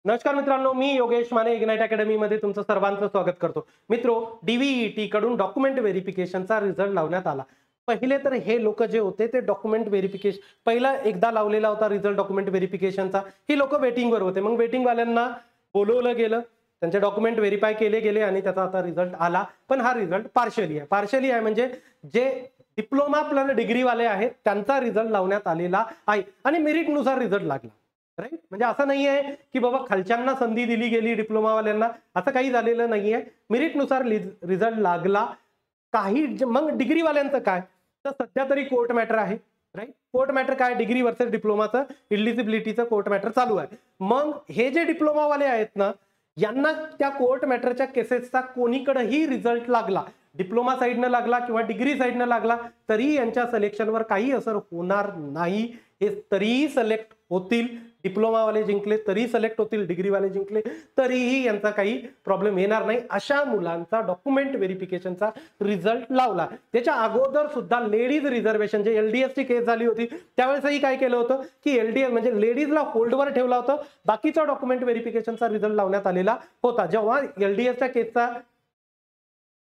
नमस्कार मित्रांनो, मी Yogesh Mane ignite academy मध्ये तुमचं सर्वांचं स्वागत करतो. मित्रो, डीव्हीईटी कडून डॉक्युमेंट व्हेरिफिकेशनचा रिझल्ट लावण्यात आला. पहिले तर हे लोक जे होते ते डॉक्युमेंट व्हेरिफिकेशन पहिला एकदा लावलेला होता रिझल्ट डॉक्युमेंट व्हेरिफिकेशनचा. ही लोक वेटिंगवर होते. मग वेटिंग वाल्यांना बोलवलं गेलं, त्यांचे डॉक्युमेंट व्हेरीफाय केले गेले आणि त्याचा आता रिझल्ट आला. पण हा रिझल्ट पार्शियली आहे म्हणजे जे डिप्लोमा प्लस डिग्री वाले आहेत त्यांचा रिझल्ट लावण्यात आलेला आहे आणि मेरिटनुसार रिझल्ट लागला. राईट, म्हणजे असं नाहीये की बाबा खालच्यांना संधी दिली गेली डिप्लोमा वाल्यांना, असं काही झालेलं नाहीये. मेरिटनुसार रिझल्ट लागला. काही मग डिग्री वाल्यांचं काय, तर सध्या तरी कोर्ट मॅटर आहे. राईट, कोर्ट मॅटर काय, डिग्री वर्सेस डिप्लोमाचं इलिजिबिलिटीचं कोर्ट मॅटर चालू आहे. मग हे जे डिप्लोमा वाले आहेत ना, यांना त्या कोर्ट मॅटरच्या केसेसचा कोणीकडेही रिझल्ट लागला, डिप्लोमा साईडनं लागला किंवा डिग्री साईडनं लागला, तरी यांच्या सिलेक्शनवर काही असर होणार नाही. हे तरीही सिलेक्ट होतील. डिप्लोमावाले जिंकले तरी सिलेक्ट होतील, डिग्रीवाले जिंकले तरीही यांचा काही प्रॉब्लेम येणार नाही. अशा मुलांचा डॉक्युमेंट व्हेरिफिकेशनचा रिझल्ट लावला. त्याच्या अगोदर सुद्धा लेडीज रिझर्वेशन जे एलडीएसची केस झाली होती त्यावेळेसही काय केलं होतं की एलडीएस म्हणजे लेडीजला होल्डवर ठेवला होता. बाकीचा डॉक्युमेंट व्हेरिफिकेशनचा रिझल्ट लावण्यात आलेला होता. जेव्हा एलडीएसच्या केसचा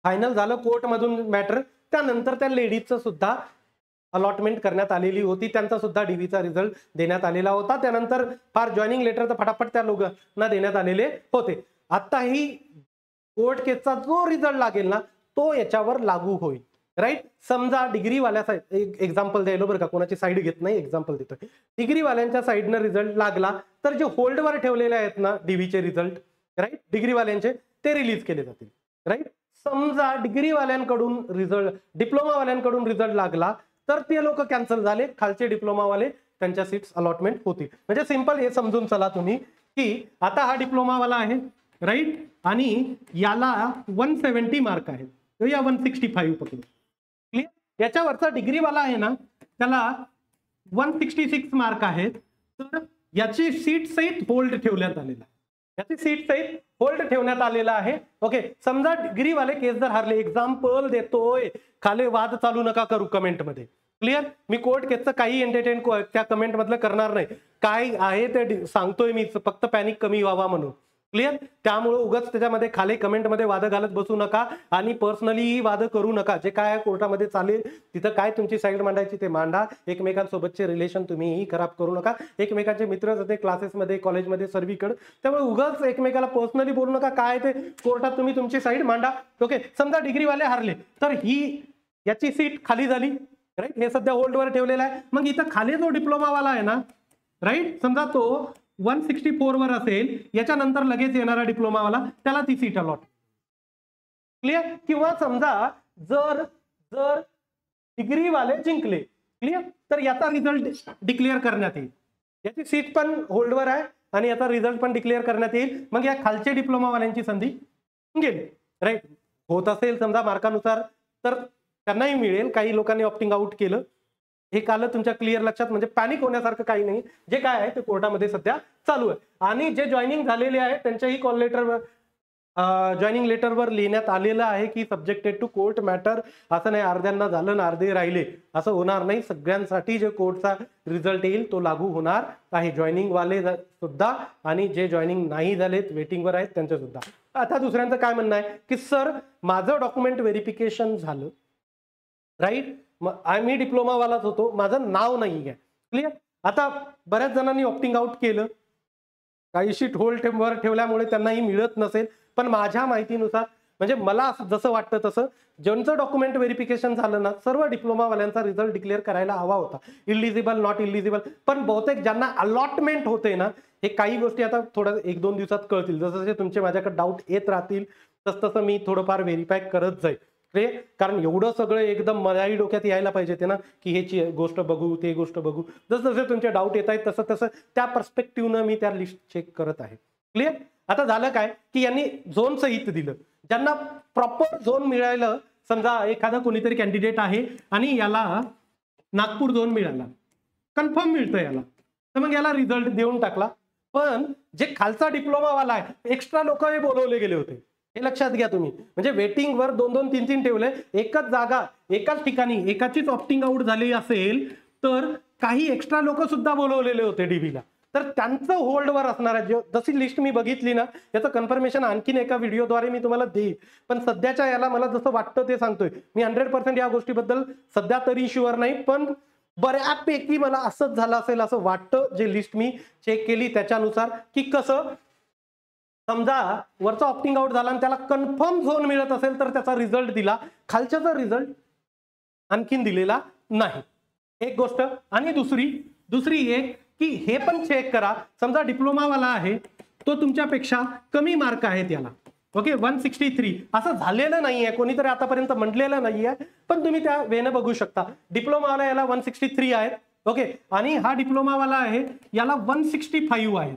फायनल झालं कोर्टमधून मॅटर, त्यानंतर त्या लेडीजचं सुद्धा अलॉटमेंट करण्यात आलेली होती, त्यांचा सुद्धा डीव्हीचा रिझल्ट देण्यात आलेला होता. त्यानंतर फार जॉईनिंग लेटर तर फटाफट त्या लोकांना देण्यात आलेले होते. आताही कोर्ट केसचा जो रिझल्ट लागेल ना तो याच्यावर लागू होईल. राईट, समजा डिग्रीवाल्या एक्झाम्पल द्यायला बरं का, कोणाची साईड घेत नाही, एक्झाम्पल देतोय. डिग्रीवाल्यांच्या साईडनं रिझल्ट लागला तर जे होल्डवर ठेवलेले आहेत ना डीव्हीचे रिझल्ट, राईट, डिग्रीवाल्यांचे ते रिलीज केले जातील. राईट, समजा डिग्रीवाल्यांकडून रिझल्ट डिप्लोमावाल्यांकडून रिझल्ट लागला तर ते लोक कॅन्सल झाले, खालचे डिप्लोमावाले त्यांच्या सीट्स अलॉटमेंट होतील. म्हणजे सिंपल हे समजून चला तुम्ही की आता हा डिप्लोमावाला आहे, राईट, आणि याला 170 मार्क आहेत या 165 पकडू. क्लिअर, याच्यावरचा डिग्रीवाला आहे ना त्याला 166 मार्क आहेत, तर याची सीट सहित होल्ड ठेवण्यात आलेला आहे. याची सीट सहित होल्ड ठेवण्यात आलेला आहे. ओके, समजा डिग्रीवाले केस जर हारले, एक्झाम्पल देतोय, खाली वाद चालू नका करू कमेंट मध्ये. क्लिअर, मी कोर्ट केसचं काही एंटरटेन त्या कमेंट मधलं करणार नाही. काय आहे ते सांगतोय मी, फक्त पॅनिक कमी व्हावा म्हणून. क्लिअर, त्यामुळे उगाच त्याच्यामध्ये खाली कमेंटमध्ये वाद घालत बसू नका आणि पर्सनली वाद करू नका. जे काय कोर्टामध्ये चालेल तिथं काय तुमची साईड मांडायची ते मांडा. एकमेकांसोबतचे रिलेशन तुम्हीही खराब करू नका. एकमेकांचे मित्र होते क्लासेसमध्ये, कॉलेजमध्ये, सर्वीकडे, त्यामुळे उगाच एकमेकाला पर्सनली बोलू नका. काय ते कोर्टात तुम्ही तुमची साईड मांडा. ओके, समजा डिग्रीवाले हारले तर ही याची सीट खाली झाली. राईट, हे सध्या होल्डवर ठेवलेलं आहे. मग इथं खाली जो डिप्लोमावाला आहे ना, राईट, समजा तो 164 वर असेल, याच्यानंतर लगेच येणारा डिप्लोमावाला त्याला ती सीट अलॉट. क्लिअर, किंवा समजा जर जर डिग्रीवाले जिंकले, क्लिअर, तर याचा रिझल्ट डिक्लेअर करण्यात येईल. याची सीट पण होल्डवर आहे आणि याचा रिझल्ट पण डिक्लेअर करण्यात येईल. मग या खालचे डिप्लोमावाल्यांची संधी गेली. राईट, होत असेल समजा मार्कानुसार तर त्यांनाही मिळेल. काही लोकांनी ऑप्टिंग आउट केलं, हे काल तुमच्या क्लिअर लक्षात, म्हणजे पॅनिक होण्यासारखं काही नाही. जे काय आहे ते कोर्टामध्ये सध्या चालू आहे. आणि जे जॉईनिंग झालेले आहे त्यांच्याही कॉल लेटर जॉईनिंग लेटरवर लिहिण्यात आलेलं आहे की सब्जेक्टेड टू कोर्ट मॅटर. असं नाही अर्ध्यांना झालं ना अर्धे राहिले, असं होणार नाही. सगळ्यांसाठी जे कोर्टचा रिझल्ट येईल तो लागू होणार आहे, जॉईनिंग वाले सुद्धा आणि जे जॉईनिंग नाही झालेत वेटिंगवर आहेत त्यांचे सुद्धा. आता दुसऱ्यांचं काय म्हणणं आहे की सर माझं डॉक्युमेंट व्हेरिफिकेशन झालं, राईट, मी डिप्लोमावालाच होतो, माझं नाव नाही आहे. क्लिअर, आता बऱ्याच जणांनी ऑप्टिंग आउट केलं, काही शीट होल्ड वर ठेवल्यामुळे त्यांनाही मिळत नसेल. पण माझ्या माहितीनुसार, म्हणजे मला जसं वाटतं तसं, ज्यांचं डॉक्युमेंट व्हेरिफिकेशन झालं ना सर्व डिप्लोमावाल्यांचा रिझल्ट डिक्लेअर करायला हवा होता. इलिजिबल, नॉट इलिजिबल, पण बहुतेक ज्यांना अलॉटमेंट होते ना, हे काही गोष्टी आता थोडं 1-2 दिवसात कळतील. जसं जसे तुमचे माझ्याकडे डाऊट येत राहतील तसं मी थोडंफार व्हेरीफाय करत जाईल. कारण एवढं सगळं एकदम मलाही डोक्यात यायला पाहिजे ते ना की ह्याची गोष्ट बघू ते गोष्ट बघू. जसं जसे तुमचे डाऊट येत आहेत तसं तसं त्या पर्स्पेक्टिव्हनं मी त्या लिस्ट चेक करत आहे. क्लिअर, आता झालं काय की यांनी झोन सहित दिलं, ज्यांना प्रॉपर झोन मिळालं. समजा एखादा कोणीतरी कॅन्डिडेट आहे आणि याला नागपूर झोन मिळाला, कन्फर्म मिळतं याला, तर मग याला रिझल्ट देऊन टाकला. पण जे खालचा डिप्लोमावाला आहे, एक्स्ट्रा लोक हे बोलवले गेले होते, हे लक्षात घ्या तुम्ही. म्हणजे वेटिंगवर 2-2, 3-3 ठेवले, एकच जागा एकाच ठिकाणी एकाचीच ऑप्टिंग आउट झाली असेल तर काही एक्स्ट्रा लोक सुद्धा बोलवलेले होते डीव्हीला. तर त्यांचं होल्डवर असणार आहे. जशी लिस्ट मी बघितली ना, याचं कन्फर्मेशन आणखीन एका व्हिडिओद्वारे मी तुम्हाला देईन, पण सध्याच्या याला मला जसं वाटतं ते सांगतोय मी. 100% या गोष्टीबद्दल सध्या तरी शुअर नाही, पण बऱ्यापैकी मला असंच झालं असेल असं वाटतं, जे लिस्ट मी चेक केली त्याच्यानुसार. की कसं, समजा वरचा ऑप्टिंग आउट झाला आणि त्याला कन्फर्म झोन मिळत असेल तर त्याचा रिझल्ट दिला, खालच्याचा रिझल्ट आणखीन दिलेला नाही, एक गोष्ट. आणि दुसरी एक की हे पण चेक करा, समजा डिप्लोमावाला आहे तो तुमच्यापेक्षा कमी मार्क आहेत याला, ओके, 163 असं झालेलं नाहीये, कोणीतरी आतापर्यंत म्हटलेलं नाहीये, पण तुम्ही त्या वेने बघू शकता. डिप्लोमावाला याला 163 आहेत, ओके, आणि हा डिप्लोमावाला आहे याला 165 आहे,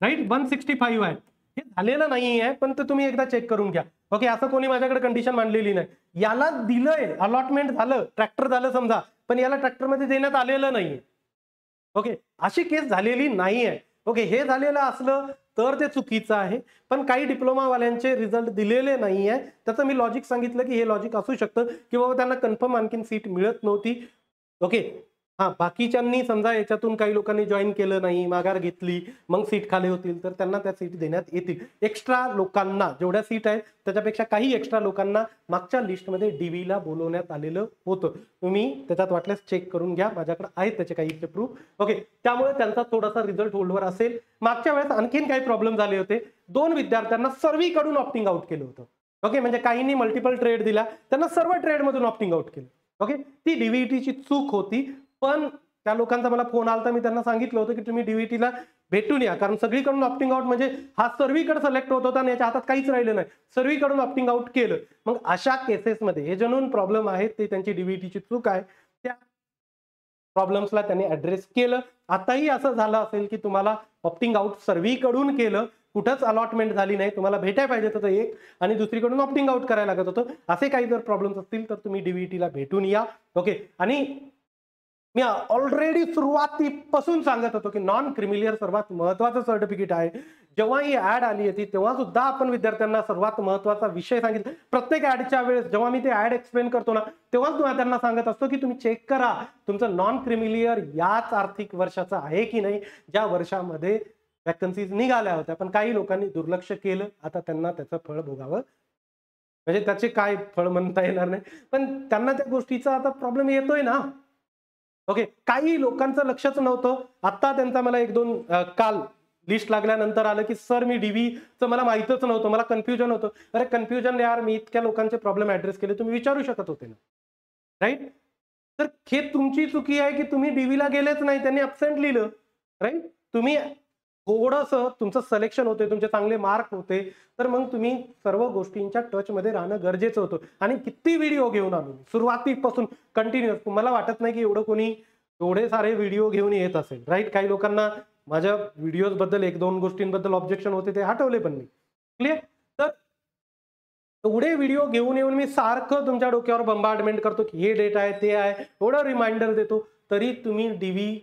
राईट, 165 आहे. हे झालेलं नाहीये, पण ते तुम्ही एकदा चेक करून घ्या, ओके. असं कोणी माझ्याकडे कंडिशन मांडलेली नाही. याला दिलंय, अलॉटमेंट झालं, ट्रॅक्टर झालं समजा, पण याला ट्रॅक्टरमध्ये देण्यात आलेलं नाहीये, ओके. अशी केस झालेली नाहीये, ओके. हे झालेलं असलं तर ते चुकीचं आहे, पण काही डिप्लोमावाल्यांचे रिझल्ट दिलेले नाहीये. त्याचं मी लॉजिक सांगितलं की हे लॉजिक असू शकतं की बाबा त्यांना कन्फर्म आणखीन सीट मिळत नव्हती, ओके. हा, बाकीच्यांनी समजा याच्यातून काही लोकांनी जॉईन केलं नाही, माघार घेतली, मग सीट खाली होतील तर त्यांना त्या सीट देण्यात येतील. एक्स्ट्रा लोकांना जेवढ्या सीट आहेत त्याच्यापेक्षा काही एक्स्ट्रा लोकांना मागच्या लिस्टमध्ये डीव्हीला बोलवण्यात आलेलं होतं. तुम्ही त्याच्यात वाटल्यास चेक करून घ्या, माझ्याकडे आहेत त्याचे काही प्रूफ, ओके. त्यामुळे त्यांचा थोडासा रिझल्ट होल्डवर असेल. मागच्या वेळेस आणखीन काही प्रॉब्लेम झाले होते, 2 विद्यार्थ्यांना सर्वीकडून ऑप्टिंग आउट केलं होतं, ओके. म्हणजे काहींनी मल्टिपल ट्रेड दिला, त्यांना सर्व ट्रेडमधून ऑप्टिंग आउट केलं, ओके. ती डीव्हीटीची चूक होती, पण त्या लोकांचा मला फोन आला, मी त्यांना सांगितलं होतं की तुम्ही डीव्हीटीला भेटून या, कारण सगळीकडून ऑप्टिंग आउट म्हणजे हा सर्वीकडे सिलेक्ट होत होता आणि याच्या हातात काहीच राहिलं नाही, सर्वीकडून ऑप्टिंग आउट केलं. मग अशा केसेसमध्ये हे जनून प्रॉब्लेम आहेत, ते त्यांची डीव्हीटीची चूक आहे, त्या प्रॉब्लेम्सला त्यांनी ऍड्रेस केलं. आताही असं झालं असेल की तुम्हाला ऑप्टिंग आउट सर्वीकडून केलं, कुठंच अलॉटमेंट झाली नाही, तुम्हाला भेटायला पाहिजे होतं एक, आणि दुसरीकडून ऑप्टिंग आउट करायला लागत होतं. असे काही जर प्रॉब्लेम्स असतील तर तुम्ही डीव्हीटीला भेटून या, ओके. आणि मी ऑलरेडी सुरुवातीपासून सांगत होतो की नॉन क्रिमिलियर सर्वात महत्वाचं सर्टिफिकेट आहे. जेव्हा ही ऍड आली होती तेव्हा सुद्धा आपण विद्यार्थ्यांना सर्वात महत्वाचा विषय सांगितला. प्रत्येक ऍडच्या वेळेस जेव्हा मी ते ऍड एक्सप्लेन करतो ना, तेव्हाच त्यांना सांगत असतो की तुम्ही चेक करा तुमचं नॉन क्रिमिलियर याच आर्थिक वर्षाचं आहे की नाही, ज्या वर्षामध्ये वॅकन्सीज निघाल्या होत्या, पण काही लोकांनी दुर्लक्ष केलं. आता त्यांना त्याचं फळ भोगावं, म्हणजे त्याचे काय फळ म्हणता येणार नाही, पण त्यांना त्या गोष्टीचा आता प्रॉब्लेम येतोय ना, ओके. काही लोकांचं लक्षच नव्हतं. आता त्यांचा मला 1-2 काल लिस्ट लागल्यानंतर आलं की सर मी डीव्हीचं मला माहितच नव्हतं, मला कन्फ्युजन होतं. अरे कन्फ्युजन यार, मी इतक्या लोकांचे प्रॉब्लेम ऍड्रेस केले, तुम्ही विचारू शकत होते ना, राईट. तर हे तुमची चुकी आहे की तुम्ही डीव्हीला गेलेच नाही, त्यांनी अब्सेंट लिहिलं, राईट. तुम्ही थोडंसं तुमचं सिलेक्शन होते, तुमचे चांगले मार्क होते, तर मग तुम्ही सर्व गोष्टींच्या टचमध्ये राहणं गरजेचं होतं. आणि किती व्हिडिओ घेऊन आलो सुरुवातीपासून कंटिन्युअस, मला वाटत नाही की एवढं कोणी एवढे सारे व्हिडिओ घेऊन येत असेल, राईट. काही लोकांना माझ्या व्हिडिओज बद्दल 1-2 गोष्टींबद्दल ऑब्जेक्शन होते, ते हटवले पण मी, क्लिअर. तर एवढे व्हिडिओ घेऊन येऊन मी सारखं तुमच्या डोक्यावर बंबार्डमेंट करतो की हे डेट आहे, ते आहे, एवढं रिमाइंडर देतो, तरी तुम्ही डीव्ही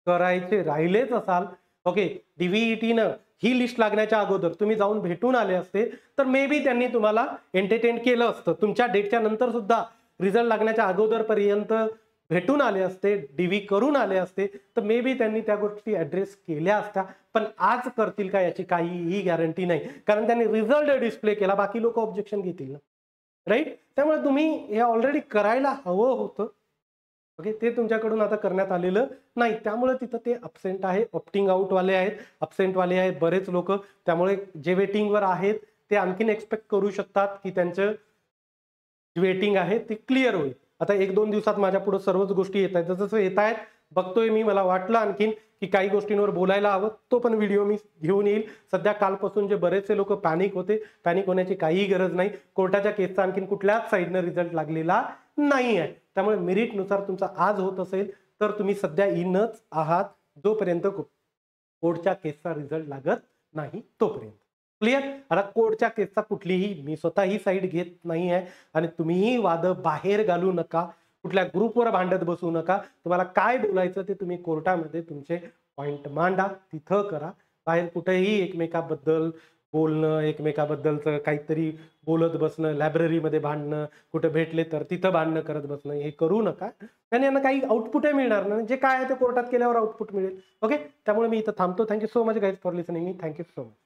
करायचे राहिलेच असाल, ओके. डीव्हीईटीनं ही लिस्ट लागण्याच्या अगोदर तुम्ही जाऊन भेटून आले असते तर मे बी त्यांनी तुम्हाला एंटरटेन केलं असतं. तुमच्या डेटच्या नंतर सुद्धा रिझल्ट लागण्याच्या अगोदर पर्यंत भेटून आले असते, डीव्ही करून आले असते, तर मे बी त्यांनी त्या गोष्टी ऍड्रेस केल्या असत्या. पण आज करतील का याची काहीही गॅरंटी नाही, कारण त्यांनी रिझल्ट डिस्प्ले केला, बाकी लोक ऑब्जेक्शन घेतील ना, राईट. त्यामुळे तुम्ही हे ऑलरेडी करायला हवं होतं, ओके. ते तुमच्याकडून आता करण्यात आलेलं नाही, त्यामुळे तिथं ते अब्सेंट आहे. ऑप्टिंग आउट वाले आहेत, अब्सेंट वाले आहेत बरेच लोक, त्यामुळे जे वेटिंगवर आहेत ते आणखीन एक्सपेक्ट करू शकतात की त्यांचं वेटिंग आहे ते क्लिअर होईल. आता 1-2 दिवसात माझ्या पुढे सर्वच गोष्टी येत आहेत, जसं येत आहेत बघतोय मी, मला वाटलं आणखीन की काही गोष्टींवर बोलायला हवं, तो पण व्हिडिओ मी घेऊन येईल. सध्या कालपासून जे बरेचसे लोक पॅनिक होते, पॅनिक होण्याची काहीही गरज नाही. कोर्टाच्या केसचा आणखीन कुठल्याच साईडनं रिझल्ट लागलेला नाही आहे, त्यामुळे मेरिटनुसार तुमचा आज होत असेल तर तुम्ही सध्या इनच आहात, जोपर्यंत कोर्टच्या केसचा रिझल्ट लागत नाही तोपर्यंत, क्लिअर. आता कोर्टच्या केसचा कुठलीही मी स्वतःही साईड घेत नाही आहे, आणि तुम्हीही वाद बाहेर घालू नका, कुठल्या ग्रुपवर भांडत बसू नका. तुम्हाला काय बोलायचं ते तुम्ही कोर्टामध्ये तुमचे पॉइंट मांडा, तिथं करा. बाहेर कुठेही एकमेकाबद्दल बोलणं, एकमेकाबद्दलचं काहीतरी बोलत बसणं, लायब्ररीमध्ये भांडणं, कुठे भेटले तर तिथं भांडणं करत बसणं, हे करू नका. आणि यांना काही आउटपुटही मिळणार नाही. जे काय आहे ते कोर्टात केल्यावर आउटपुट मिळेल. ओके. त्यामुळे मी इथं थांबतो. Thank you so much guys for listening me. Thank you so much.